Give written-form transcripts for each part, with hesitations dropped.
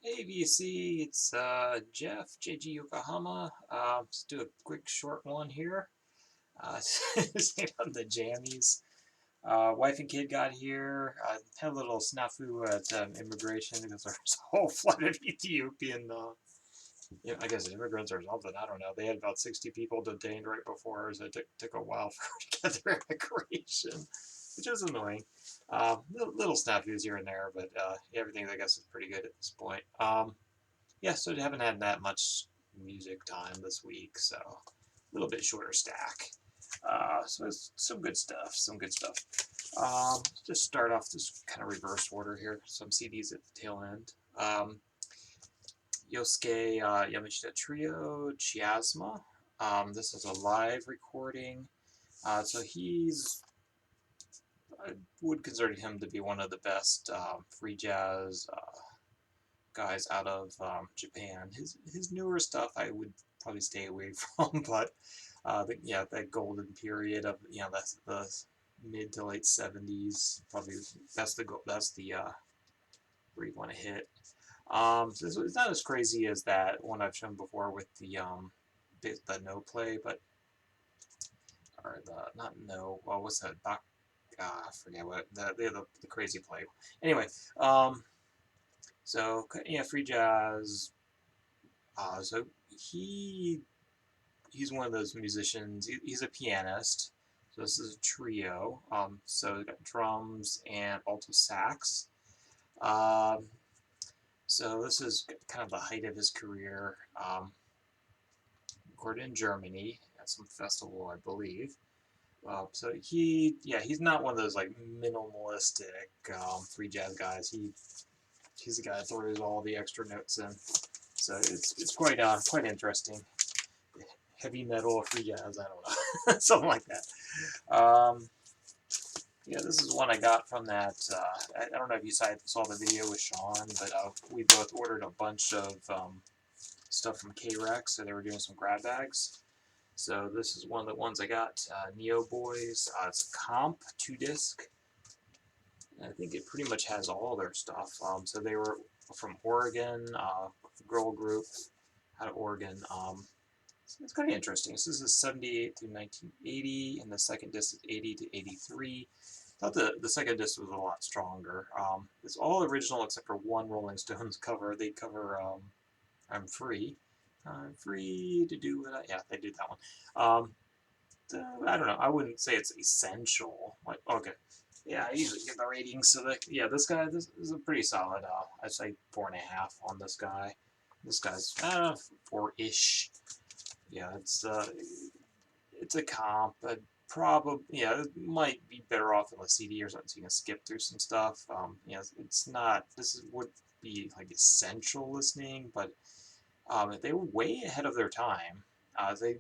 ABC, it's Jeff, JG Yokohama. Let's do a quick short one here. On the jammies. Wife and kid got here. Had a little snafu at immigration because there's a whole flood of Ethiopian, I guess immigrants or something. I don't know. They had about 60 people detained right before, so it took a while for her to get their immigration, which is annoying. Little snafus here and there, but everything I guess is pretty good at this point. Yeah, so I haven't had that much music time this week, so a little bit shorter stack. So it's some good stuff, some good stuff. Just start off this kind of reverse order here. Some CDs at the tail end. Yosuke Yamashita Trio, Chiasma. This is a live recording. So I would consider him to be one of the best free jazz guys out of Japan. His newer stuff I would probably stay away from, but that golden period of the mid to late 70s probably that's the where you want to hit. So it's not as crazy as that one I've shown before with the no play, but or the not no. Well, what's that? I forget what the crazy play. Anyway, so yeah, free jazz. So he's one of those musicians. He's a pianist. So this is a trio. So we got drums and alto sax. So this is kind of the height of his career. Recorded in Germany at some festival, I believe. So he's not one of those like minimalistic free jazz guys. He's the guy that throws all the extra notes in. So it's quite interesting. Heavy metal or free jazz, I don't know, something like that. Yeah, this is one I got from that. I don't know if you saw the video with Sean, but we both ordered a bunch of stuff from K-Rex, so they were doing some grab bags. So this is one of the ones I got, Neo Boys. It's a comp 2-disc. I think it pretty much has all their stuff. So they were from Oregon, girl group out of Oregon. It's kind of interesting. So this is 78 through 1980, and the second disc is 80 to 83. I thought the second disc was a lot stronger. It's all original except for one Rolling Stones cover. They cover I'm Free. I'm free to do what yeah, they did that one. I don't know. I wouldn't say it's essential. Like, okay. Yeah, I usually get the ratings. So, this is a pretty solid, I'd say 4.5 on this guy. This guy's 4-ish. Yeah, it's a comp, but it might be better off on a CD or something so you can skip through some stuff. It's not, would be like essential listening, but they were way ahead of their time. They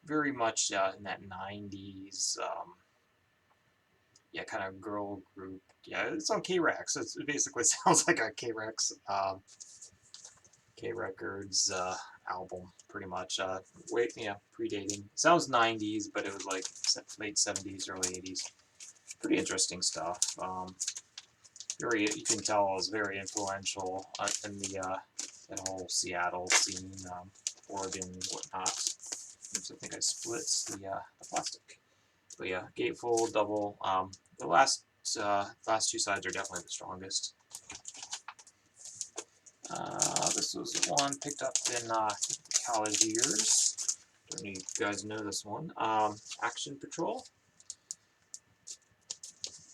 very much in that 90s, kind of girl group. Yeah, it's on K-Rex. It basically sounds like a K-Rex, K-Records album, pretty much. Predating. Sounds 90s, but it was like late 70s, early 80s. Pretty interesting stuff. You can tell it was very influential in that whole Seattle scene, Oregon, whatnot. Oops, I think I split the plastic. But yeah, gatefold, double. The last two sides are definitely the strongest. This was one picked up in college years. Don't know if you guys know this one. Action Patrol.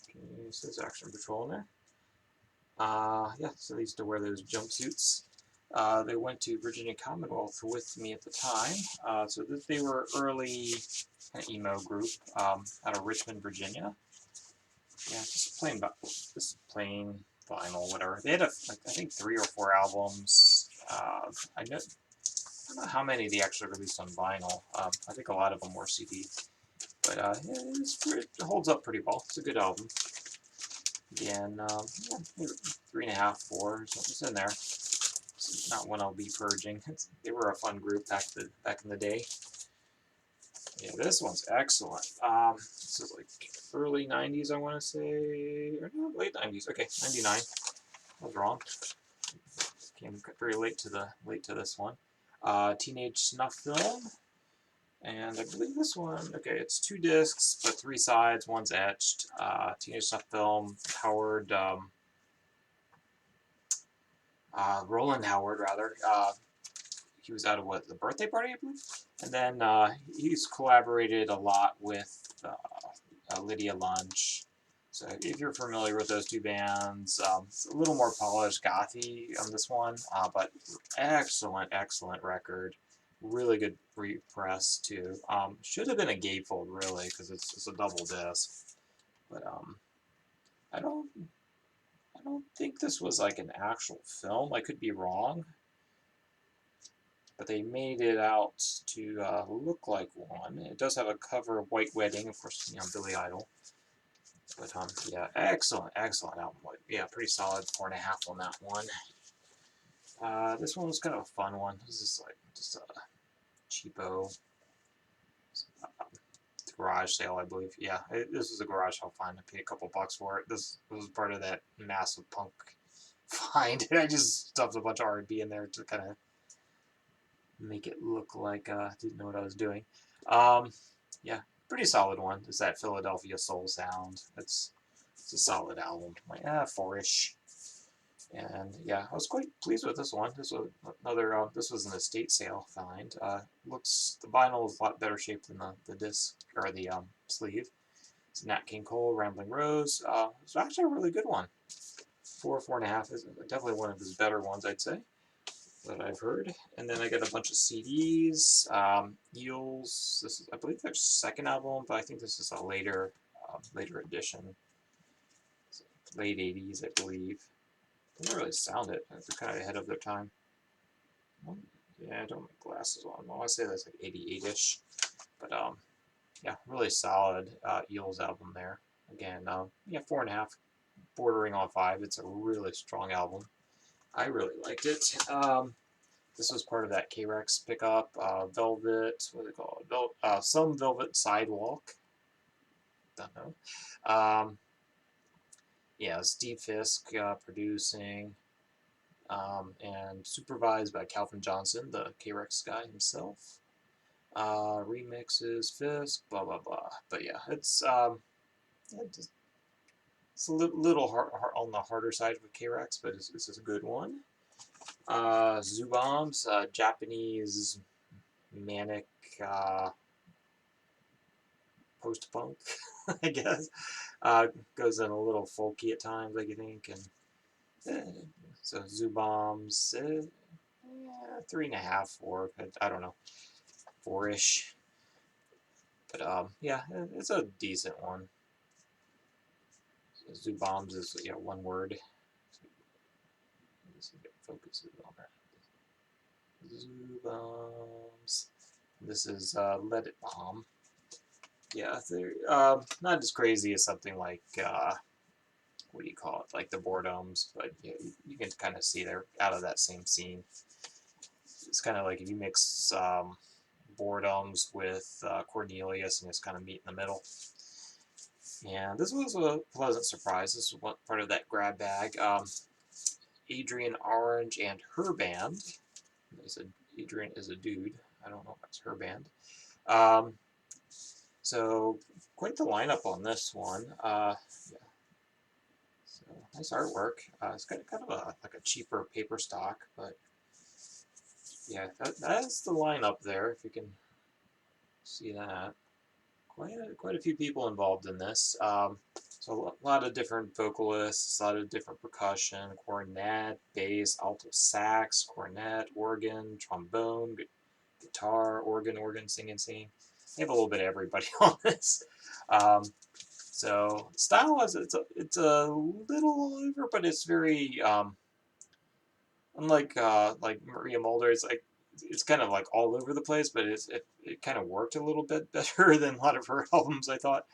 Okay, it says Action Patrol in there. So they used to wear those jumpsuits. They went to Virginia Commonwealth with me at the time. So they were early kind of emo group out of Richmond, Virginia. Yeah, just plain vinyl, whatever. They had I think 3 or 4 albums. I don't know how many they actually released on vinyl. I think a lot of them were CD. But it holds up pretty well. It's a good album. Again, 3.5, 4, something's in there. It's not one I'll be purging. They were a fun group back in the day. Yeah, this one's excellent. This is like early 90s, I want to say, or no, late 90s. Okay, 99. I was wrong. came very late to this one. Teenage Snuff Film, and I believe this one. Okay, it's 2 discs, but 3 sides. One's etched. Teenage Snuff Film, Howard, Roland Howard rather. He was out of the birthday party, I believe, and then he's collaborated a lot with Lydia Lunch. So if you're familiar with those 2 bands, it's a little more polished gothy on this one, but excellent, excellent record. Really good repress too. Should have been a gatefold really, because it's a double disc. But I don't think this was like an actual film. I could be wrong, but they made it out to look like one. It does have a cover of White Wedding, of course, Billy Idol. But yeah, excellent, excellent album. Yeah, pretty solid 4.5 on that one. This one was kind of a fun one. This is like just a cheapo garage sale, I believe. Yeah, this was a garage sale find. I paid a couple bucks for it. This was part of that massive punk find. I just stuffed a bunch of R&B in there to kind of make it look like I didn't know what I was doing. Yeah, pretty solid one. It's that Philadelphia soul sound. It's a solid album. Like 4-ish. And yeah, I was quite pleased with this one. This was another. This was an estate sale find. Looks the vinyl is a lot better shape than the disc or the sleeve. It's Nat King Cole, Rambling Rose. It's actually a really good one. 4.5 is definitely one of his better ones, I'd say, that I've heard. And then I got a bunch of CDs. Eels. This is, I believe, their second album, but I think this is a later edition. Late 80s, I believe. They don't really sound it. They're kind of ahead of their time. Yeah, I don't have glasses on. I want to say that's like 88-ish. But yeah, really solid Eels album there. Again, yeah, 4.5, bordering on 5. It's a really strong album. I really liked it. This was part of that K-Rex pickup. Velvet, what do they call it? Some Velvet Sidewalk. Don't know. Yeah, Steve Fisk producing, and supervised by Calvin Johnson, the K-Rex guy himself. Remixes, Fisk, blah blah blah. But yeah, it's a little hard on the harder side of a K-Rex, but this is a good one. Zoo Bombs, Japanese manic post-punk, I guess. Goes in a little folky at times, I think, and so Zoo Bombs, 3.5, 4. I don't know, 4-ish. But yeah, it's a decent one. So Zoo Bombs is one word. Let's see if it focuses on that. Zoo Bombs. This is Let It Bomb. Yeah, they're not as crazy as something like what do you call it, like the Boredoms, but yeah, you can kind of see they're out of that same scene. It's kind of like if you mix Boredoms with Cornelius and just kind of meet in the middle. And this was a pleasant surprise. This was part of that grab bag. Adrian Orange and her band. Adrian is a dude. I don't know if that's her band. So quite the lineup on this one. Yeah. So nice artwork. It's kind of like a cheaper paper stock, but yeah, that's the lineup there. If you can see that, quite a few people involved in this. So a lot of different vocalists, a lot of different percussion, cornet, bass, alto sax, cornet, organ, trombone, guitar, organ, singing. They have a little bit of everybody on this. So style-wise, it's a little all over, but it's very unlike like Maria Mulder. It's kind of like all over the place, but it kind of worked a little bit better than a lot of her albums, I thought.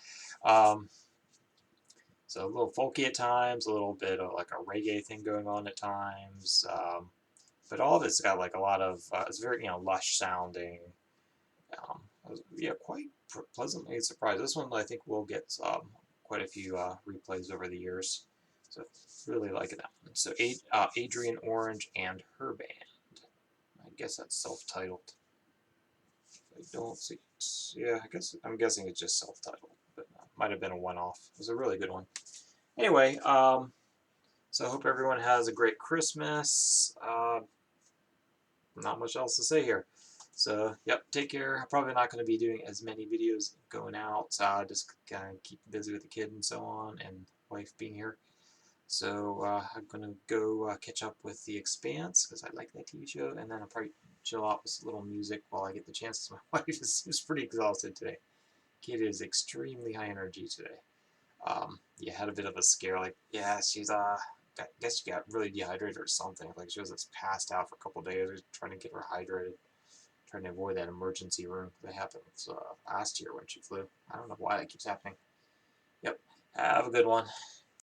So a little folky at times, a little bit of like a reggae thing going on at times, but all of it's got like a lot of it's very lush sounding. I was quite pleasantly surprised. This one I think will get quite a few replays over the years. So really liking that one. So Adrian Orange and her band. I guess that's self-titled. I don't see it. Yeah, I'm guessing it's just self-titled, but might have been a one-off. It was a really good one. Anyway, so I hope everyone has a great Christmas. Not much else to say here. So, yep, take care. I'm probably not going to be doing as many videos going out. Just kind of keep busy with the kid and so on, and wife being here. So I'm going to go catch up with The Expanse, because I like that TV show, and then I'll probably chill out with a little music while I get the chance. My wife is pretty exhausted today. Kid is extremely high energy today. Yeah, had a bit of a scare. Like, yeah, she's I guess she got really dehydrated or something. Like she was just passed out for a couple of days. We were trying to get her hydrated, trying to avoid that emergency room that happened last year when she flew. I don't know why that keeps happening. Yep. Have a good one.